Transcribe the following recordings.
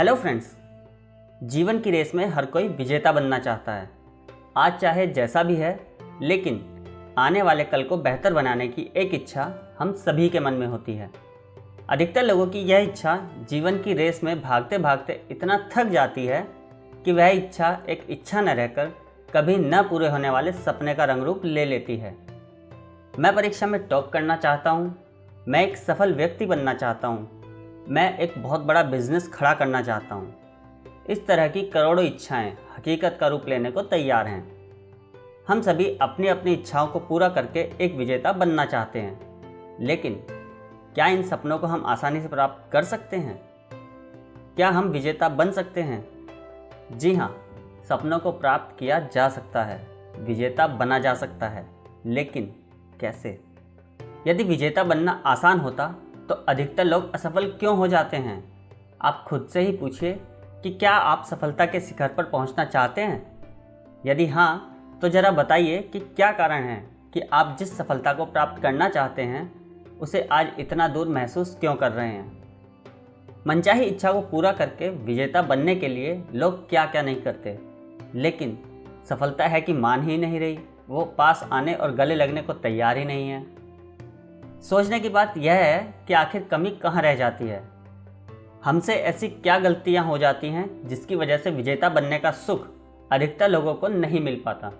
Hello friends, जीवन की race में हर कोई विजेता बनना चाहता है। आज चाहे जैसा भी है, लेकिन आने वाले कल को बेहतर बनाने की एक इच्छा हम सभी के मन में होती है। अधिकतर लोगों की यह इच्छा जीवन की रेस में भागते भागते इतना थक जाती है कि वह इच्छा एक इच्छा न रहकर कभी न पूरे होने वाले सपने का रंग रूप ले लेती है। मैं परीक्षा में टॉप करना चाहता हूँ, मैं एक सफल व्यक्ति बनना चाहता हूँ, मैं एक बहुत बड़ा बिजनेस खड़ा करना चाहता हूँ। इस तरह की करोड़ों इच्छाएं हकीकत का रूप लेने को तैयार हैं। हम सभी अपनी अपनी इच्छाओं को पूरा करके एक विजेता बनना चाहते हैं, लेकिन क्या इन सपनों को हम आसानी से प्राप्त कर सकते हैं? क्या हम विजेता बन सकते हैं? जी हाँ, सपनों को प्राप्त किया जा सकता है, विजेता बना जा सकता है, लेकिन कैसे? यदि विजेता बनना आसान होता तो अधिकतर लोग असफल क्यों हो जाते हैं? आप खुद से ही पूछिए कि क्या आप सफलता के शिखर पर पहुंचना चाहते हैं? यदि हाँ, तो ज़रा बताइए कि क्या कारण है कि आप जिस सफलता को प्राप्त करना चाहते हैं उसे आज इतना दूर महसूस क्यों कर रहे हैं? मनचाही इच्छा को पूरा करके विजेता बनने के लिए लोग क्या क्या नहीं करते, लेकिन सफलता है कि मान ही नहीं रही, वो पास आने और गले लगने को तैयार ही नहीं है। सोचने की बात यह है कि आखिर कमी कहाँ रह जाती है। हमसे ऐसी क्या गलतियाँ हो जाती हैं जिसकी वजह से विजेता बनने का सुख अधिकतर लोगों को नहीं मिल पाता।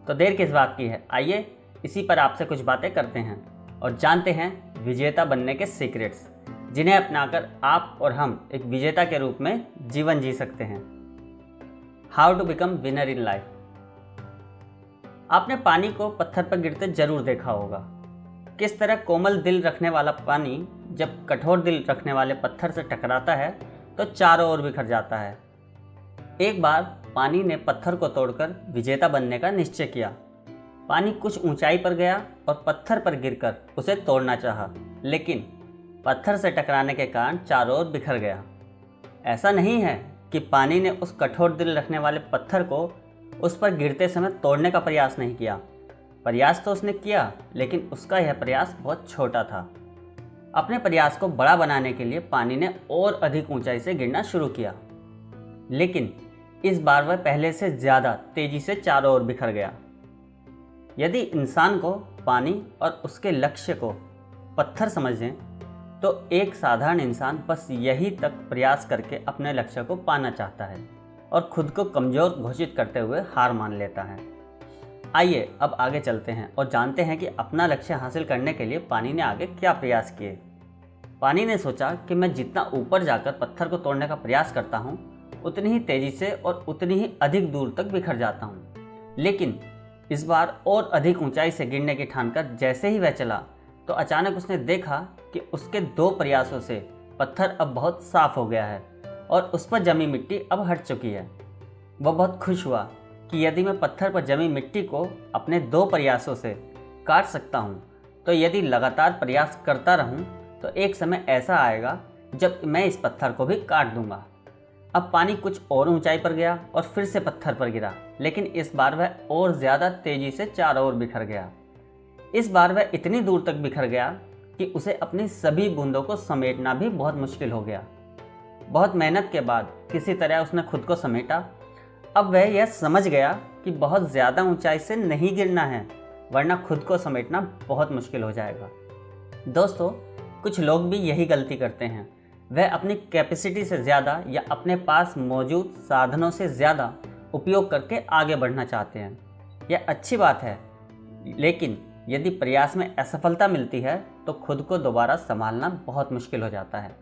तो देर किस बात की है, आइए इसी पर आपसे कुछ बातें करते हैं और जानते हैं विजेता बनने के सीक्रेट्स, जिन्हें अपनाकर आप और हम एक विजेता के रूप में जीवन जी सकते हैं। How to become winner in life. आपने पानी को पत्थर पर गिरते जरूर देखा होगा। किस तरह कोमल दिल रखने वाला पानी जब कठोर दिल रखने वाले पत्थर से टकराता है तो चारों ओर बिखर जाता है। एक बार पानी ने पत्थर को तोड़कर विजेता बनने का निश्चय किया। पानी कुछ ऊंचाई पर गया और पत्थर पर गिरकर उसे तोड़ना चाहा, लेकिन पत्थर से टकराने के कारण चारों ओर बिखर गया। ऐसा नहीं है कि पानी ने उस कठोर दिल रखने वाले पत्थर को उस पर गिरते समय तोड़ने का प्रयास नहीं किया। प्रयास तो उसने किया, लेकिन उसका यह प्रयास बहुत छोटा था। अपने प्रयास को बड़ा बनाने के लिए पानी ने और अधिक ऊंचाई से गिरना शुरू किया, लेकिन इस बार वह पहले से ज़्यादा तेजी से चारों ओर बिखर गया। यदि इंसान को पानी और उसके लक्ष्य को पत्थर समझें तो एक साधारण इंसान बस यही तक प्रयास करके अपने लक्ष्य को पाना चाहता है और खुद को कमज़ोर घोषित करते हुए हार मान लेता है। आइए अब आगे चलते हैं और जानते हैं कि अपना लक्ष्य हासिल करने के लिए पानी ने आगे क्या प्रयास किए। पानी ने सोचा कि मैं जितना ऊपर जाकर पत्थर को तोड़ने का प्रयास करता हूँ उतनी ही तेज़ी से और उतनी ही अधिक दूर तक बिखर जाता हूँ। लेकिन इस बार और अधिक ऊंचाई से गिरने की ठानकर जैसे ही वह चला तो अचानक उसने देखा कि उसके 2 प्रयासों से पत्थर अब बहुत साफ हो गया है और उस पर जमी मिट्टी अब हट चुकी है। वह बहुत खुश हुआ कि यदि मैं पत्थर पर जमी मिट्टी को अपने 2 प्रयासों से काट सकता हूँ, तो यदि लगातार प्रयास करता रहूँ तो एक समय ऐसा आएगा जब मैं इस पत्थर को भी काट दूंगा। अब पानी कुछ और ऊंचाई पर गया और फिर से पत्थर पर गिरा, लेकिन इस बार वह और ज़्यादा तेज़ी से चारों ओर बिखर गया। इस बार वह इतनी दूर तक बिखर गया कि उसे अपनी सभी बूंदों को समेटना भी बहुत मुश्किल हो गया। बहुत मेहनत के बाद किसी तरह उसने खुद को समेटा। अब वह यह समझ गया कि बहुत ज़्यादा ऊंचाई से नहीं गिरना है, वरना खुद को समेटना बहुत मुश्किल हो जाएगा। दोस्तों, कुछ लोग भी यही गलती करते हैं। वह अपनी कैपेसिटी से ज़्यादा या अपने पास मौजूद साधनों से ज़्यादा उपयोग करके आगे बढ़ना चाहते हैं। यह अच्छी बात है, लेकिन यदि प्रयास में असफलता मिलती है तो खुद को दोबारा संभालना बहुत मुश्किल हो जाता है।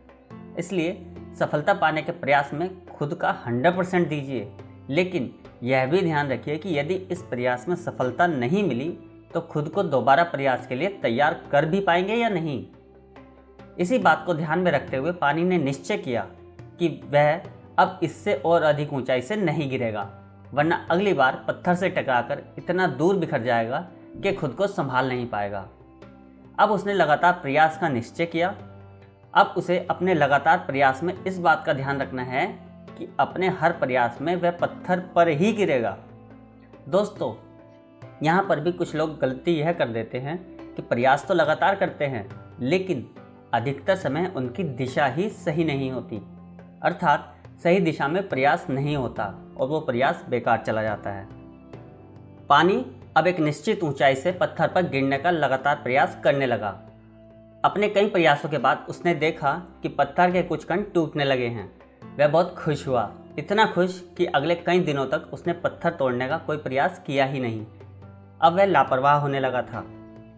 इसलिए सफलता पाने के प्रयास में खुद का 100% दीजिए, लेकिन यह भी ध्यान रखिए कि यदि इस प्रयास में सफलता नहीं मिली तो खुद को दोबारा प्रयास के लिए तैयार कर भी पाएंगे या नहीं। इसी बात को ध्यान में रखते हुए पानी ने निश्चय किया कि वह अब इससे और अधिक ऊंचाई से नहीं गिरेगा, वरना अगली बार पत्थर से टकराकर इतना दूर बिखर जाएगा कि खुद को संभाल नहीं पाएगा। अब उसने लगातार प्रयास का निश्चय किया। अब उसे अपने लगातार प्रयास में इस बात का ध्यान रखना है कि अपने हर प्रयास में वह पत्थर पर ही गिरेगा। दोस्तों, यहाँ पर भी कुछ लोग गलती यह कर देते हैं कि प्रयास तो लगातार करते हैं, लेकिन अधिकतर समय उनकी दिशा ही सही नहीं होती। अर्थात सही दिशा में प्रयास नहीं होता और वो प्रयास बेकार चला जाता है। पानी अब एक निश्चित ऊंचाई से पत्थर पर गिरने का लगातार प्रयास करने लगा। अपने कई प्रयासों के बाद उसने देखा कि पत्थर के कुछ कण टूटने लगे हैं। वह बहुत खुश हुआ, इतना खुश कि अगले कई दिनों तक उसने पत्थर तोड़ने का कोई प्रयास किया ही नहीं। अब वह लापरवाह होने लगा था।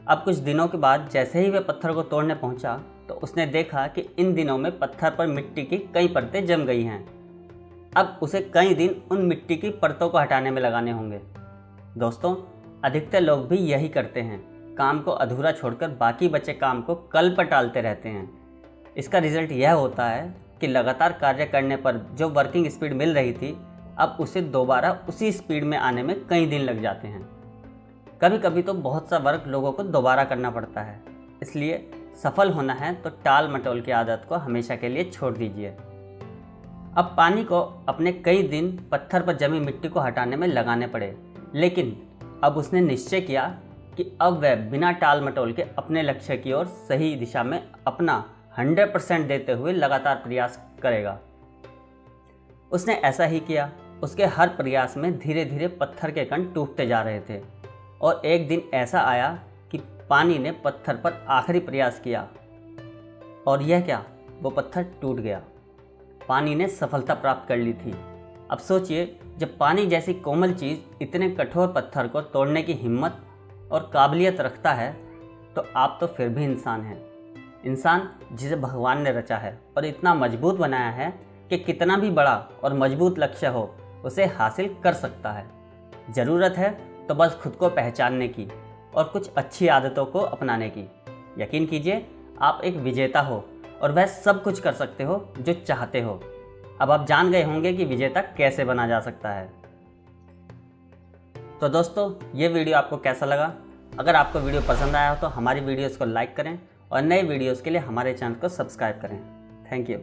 अब कुछ दिनों के बाद जैसे ही वह पत्थर को तोड़ने पहुंचा तो उसने देखा कि इन दिनों में पत्थर पर मिट्टी की कई परतें जम गई हैं। अब उसे कई दिन उन मिट्टी की परतों को हटाने में लगाने होंगे। दोस्तों, अधिकतर लोग भी यही करते हैं, काम को अधूरा छोड़कर बाकी बचे काम को कल पर टालते रहते हैं। इसका रिजल्ट यह होता है कि लगातार कार्य करने पर जो वर्किंग स्पीड मिल रही थी, अब उसे दोबारा उसी स्पीड में आने में कई दिन लग जाते हैं। कभी कभी तो बहुत सा वर्क लोगों को दोबारा करना पड़ता है। इसलिए सफल होना है तो टाल मटोल की आदत को हमेशा के लिए छोड़ दीजिए। अब पानी को अपने कई दिन पत्थर पर जमी मिट्टी को हटाने में लगाने पड़े, लेकिन अब उसने निश्चय किया कि अब वह बिना टाल मटोल के अपने लक्ष्य की ओर सही दिशा में अपना 100% देते हुए लगातार प्रयास करेगा। उसने ऐसा ही किया। उसके हर प्रयास में धीरे धीरे पत्थर के कण टूटते जा रहे थे और एक दिन ऐसा आया कि पानी ने पत्थर पर आखिरी प्रयास किया और यह क्या, वो पत्थर टूट गया। पानी ने सफलता प्राप्त कर ली थी। अब सोचिए, जब पानी जैसी कोमल चीज़ इतने कठोर पत्थर को तोड़ने की हिम्मत और काबिलियत रखता है, तो आप तो फिर भी इंसान हैं। इंसान जिसे भगवान ने रचा है और इतना मजबूत बनाया है कि कितना भी बड़ा और मजबूत लक्ष्य हो उसे हासिल कर सकता है। ज़रूरत है तो बस खुद को पहचानने की और कुछ अच्छी आदतों को अपनाने की। यकीन कीजिए, आप एक विजेता हो और वह सब कुछ कर सकते हो जो चाहते हो। अब आप जान गए होंगे कि विजेता कैसे बना जा सकता है। तो दोस्तों, ये वीडियो आपको कैसा लगा? अगर आपको वीडियो पसंद आया हो तो हमारी वीडियोस को लाइक करें और नए वीडियोस के लिए हमारे चैनल को सब्सक्राइब करें। Thank you.